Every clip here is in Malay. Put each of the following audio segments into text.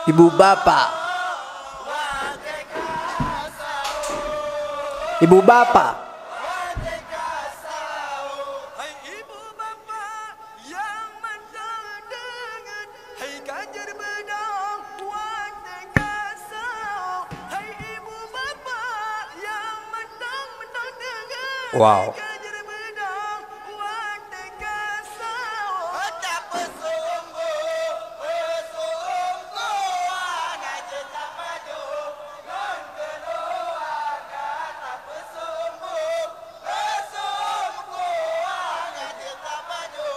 Ibu bapa. Ibu bapa. Hai ibu bapa yang mendengar, hai kajar bedang wateka saur. Hai ibu bapa yang mendengar, Wow. kajar bedang wateka saur. Tak bersungguh, anak cinta maju non keluarga. Tak bersungguh, anak cinta maju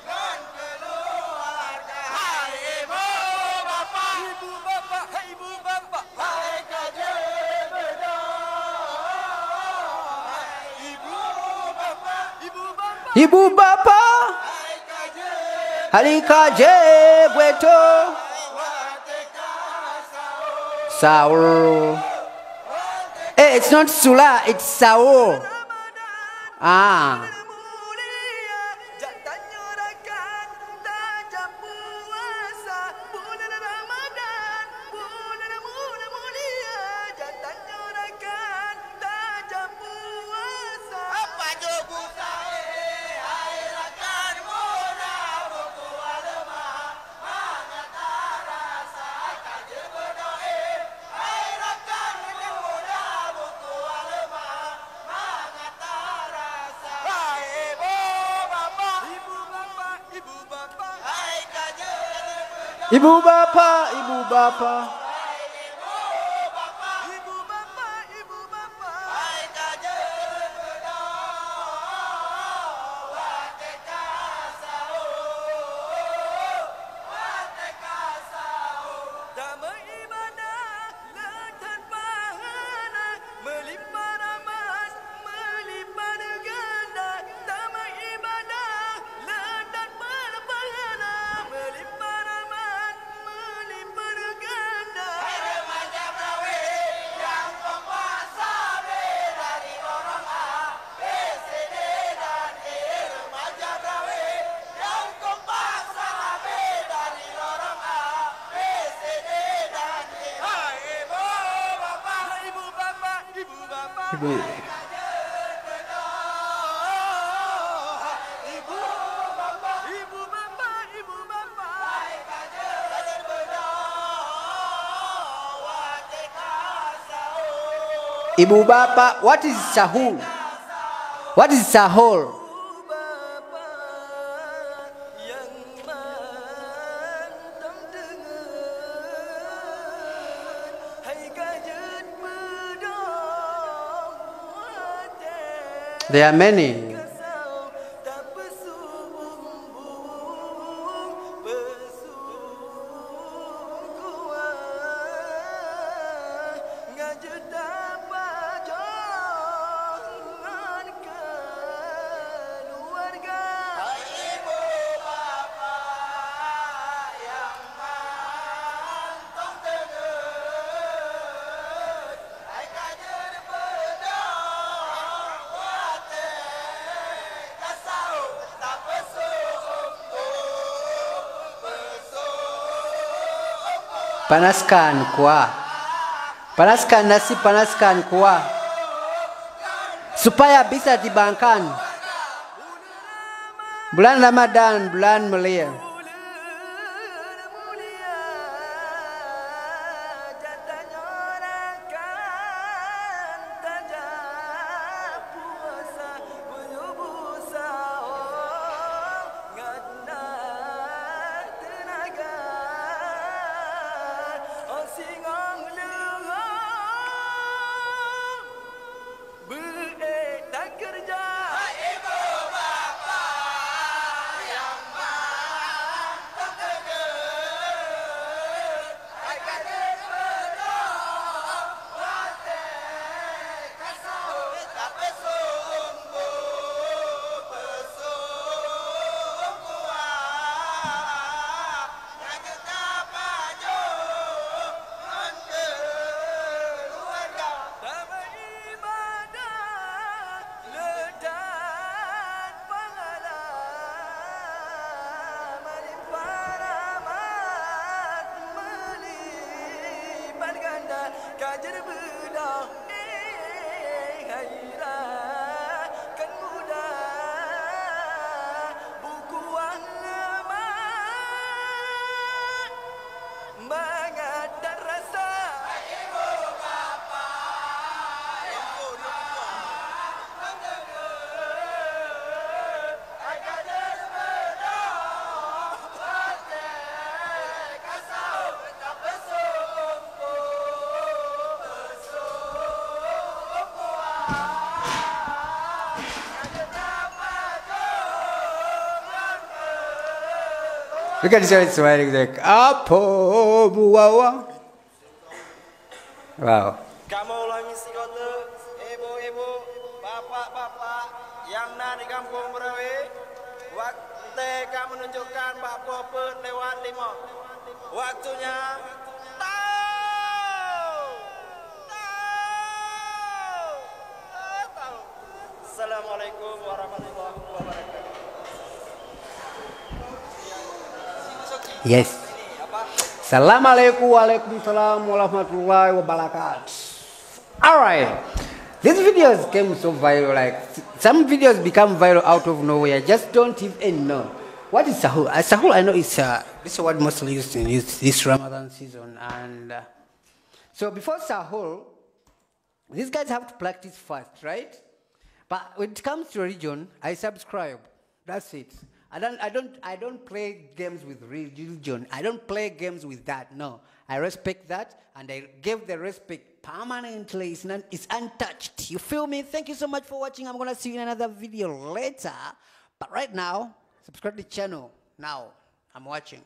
non keluarga. Hai ibu bapa, hai ibu bapa, hai kajar bedang. Hai ibu bapa, Ibu bapa. hai kajar Halika je weto. wateka saur. Saur. Eh, it's not Sula, it's Saur. Ah. Mulia jatanya rakan tajam puasa bulan Ramadan bulan mulia jatanya rakan tajam puasa apa jogu sae hai rakan muda buku alemah mangat rasa kaje berdoa hai rakan muda buku alemah mangat rasa hai ibu bapa hai kaje Ibu bapa, ibu bapa. ibu bapa hai kaje wateka saur damai ibadah letan pahala melimpah rahmat melimpah ganda damai ibadah letan pahala melimpah rahmat melimpah ganda hai remaja brawe yang kompak sabe dari orang A BCD dan E remaja brawe yang kompak sabe dari orang A BCD dan E hai ibu bapa ibu bapa ibu bapa Ibu. ibu bapa hai kajar bedang wateka saur. Ibu bapa, what is sahur? What is sahur? Bapa yang mantap dengar, hai kajar bedang wateka There are many. saur. Tak bersungguh ngajuta pajangan keluarga. Hai ibu bapa yang mantap dengar, hai kajar bedang wateka saur. Tak Panaskan kuah. Panaskan nasi, panaskan kuah. Supaya bisa dibangkan. Bulan Ramadan, bulan mulia. bulan mulia jatanya rakan tajam puasa menyubuh saur ngana tenaga singang lehang tak kerja. Hai ibu bapa yang Look at this one smiling like Apo Buawa. Wow. Kamu ulah misi kota, ibu-ibu, bapak-bapak yang ada di kampung Berawi. Waktu kamu menunjukkan Pak Popet lewat 5. Waktunya tahu. Assalamualaikum warahmatullahi wabarakatuh. Yes. Assalamualaikum warahmatullahi wabarakatuh. Alright. These videos came so viral, like some videos become viral out of nowhere. Just don't even know. What is sahur? Sahur, I know it's this is what mostly used in this Ramadan season. And so before sahur, these guys have to practice fast, right? But when it comes to religion, I subscribe. That's it. I don't play games with religion. I don't play games with that. No, I respect that, and I give the respect permanently. It's untouched. You feel me? Thank you so much for watching. I'm gonna see you in another video later. But right now, subscribe to the channel. Now, I'm watching.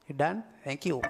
You done? Thank you.